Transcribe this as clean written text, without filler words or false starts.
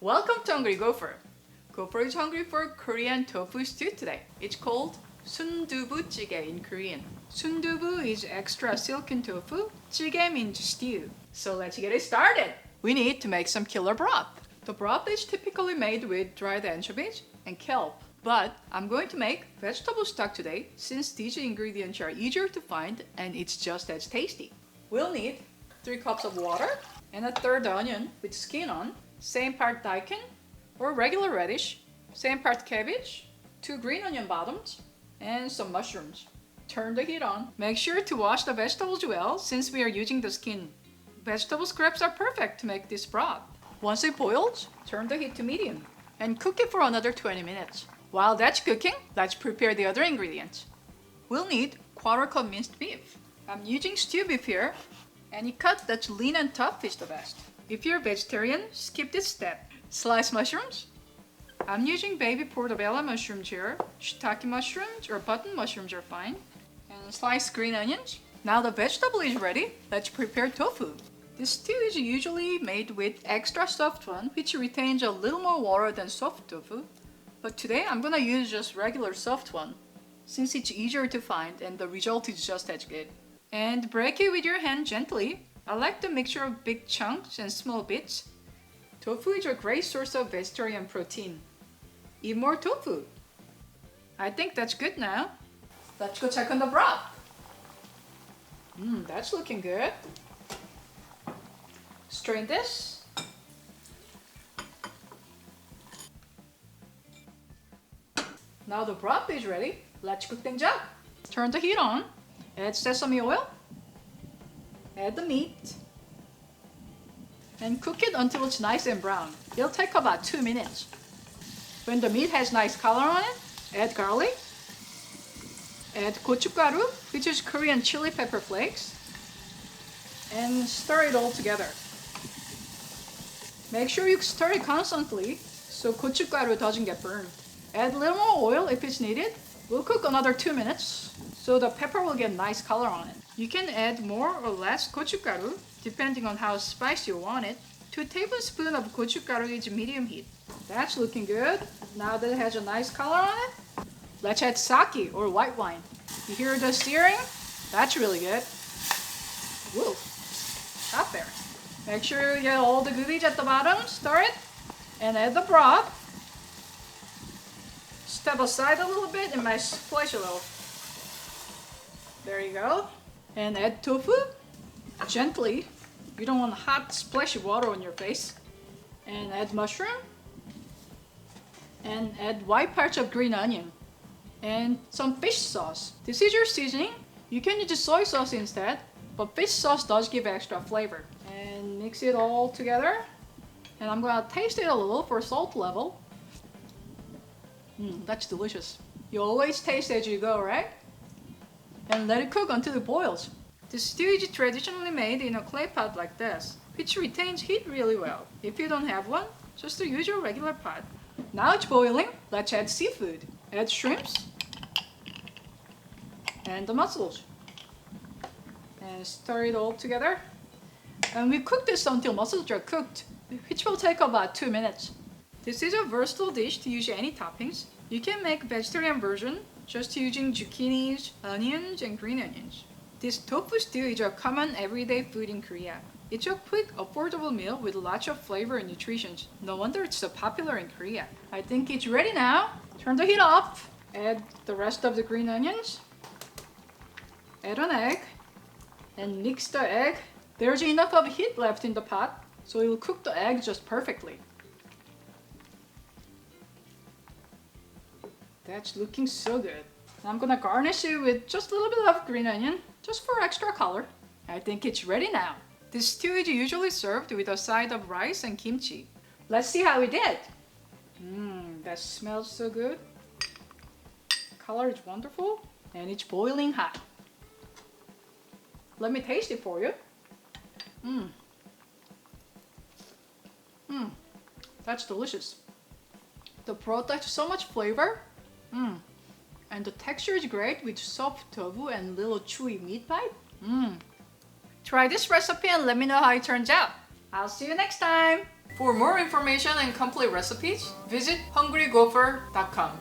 Welcome to Hungry Gopher. Gopher is hungry for Korean tofu stew today. It's called Sundubu Jjigae in Korean. Sundubu is extra silken tofu. Jjigae means stew. So let's get it started. We need to make some killer broth. The broth is typically made with dried anchovies and kelp. But I'm going to make vegetable stock today since these ingredients are easier to find and it's just as tasty. We'll need 3 cups of water and a third onion with skin on, same part daikon or regular radish, same part cabbage, 2 green onion bottoms, and some mushrooms. Turn the heat on. Make sure to wash the vegetables well since we are using the skin. Vegetable scraps are perfect to make this broth. Once it boils, turn the heat to medium and cook it for another 20 minutes. While that's cooking, let's prepare the other ingredients. We'll need 1/4 cup minced beef. I'm using stew beef here. Any cut that's lean and tough is the best. If you're vegetarian, skip this step. Sliced mushrooms. I'm using baby portobello mushrooms here. Shiitake mushrooms or button mushrooms are fine. And sliced green onions. Now the vegetable is ready, let's prepare tofu. This stew is usually made with extra soft one, which retains a little more water than soft tofu. But today I'm gonna use just regular soft one, since it's easier to find and the result is just as good. And break it with your hand gently. I like the mixture of big chunks and small bits. Tofu is a great source of vegetarian protein. Eat more tofu. I think that's good now. Let's go check on the broth. That's looking good. Strain this. Now the broth is ready. Let's cook things up. Turn the heat on. Add sesame oil. Add the meat. And cook it until it's nice and brown. It'll take about 2 minutes. When the meat has nice color on it, add garlic. Add gochugaru, which is Korean chili pepper flakes. And stir it all together. Make sure you stir it constantly so gochugaru doesn't get burned. Add a little more oil if it's needed. We'll cook another 2 minutes so the pepper will get nice color on it. You can add more or less gochugaru depending on how spicy you want it. 2 tablespoons of gochugaru is medium heat. That's looking good. Now that it has a nice color on it, let's add sake or white wine. You hear the searing? That's really good. Whoa, stop there. Make sure you get all the goodies at the bottom, stir it, and add the broth. Step aside a little bit, it might splash a little. There you go. And add tofu, gently. You don't want hot splashy water on your face. And add mushroom. And add white parts of green onion. And some fish sauce. This is your seasoning. You can use soy sauce instead, but fish sauce does give extra flavor. And mix it all together. And I'm gonna taste it a little for salt level. That's delicious. You always taste as you go, right? And let it cook until it boils. The stew is traditionally made in a clay pot like this, which retains heat really well. If you don't have one, just use your regular pot. Now it's boiling, let's add seafood. Add shrimps and the mussels. And stir it all together. And we cook this until mussels are cooked, which will take about 2 minutes. This is a versatile dish to use any toppings. You can make vegetarian version just using zucchinis, onions, and green onions. This tofu stew is a common everyday food in Korea. It's a quick, affordable meal with lots of flavor and nutrition. No wonder it's so popular in Korea. I think it's ready now. Turn the heat off. Add the rest of the green onions. Add an egg. And mix the egg. There's enough of heat left in the pot, so it will cook the egg just perfectly. That's looking so good. I'm gonna garnish it with just a little bit of green onion, just for extra color. I think it's ready now. This stew is usually served with a side of rice and kimchi. Let's see how we did. That smells so good. Color is wonderful, and it's boiling hot. Let me taste it for you. That's delicious. The broth has so much flavor. And the texture is great with soft tofu and little chewy meat bite. Try this recipe and let me know how it turns out. I'll see you next time. For more information and complete recipes, visit hungrygopher.com.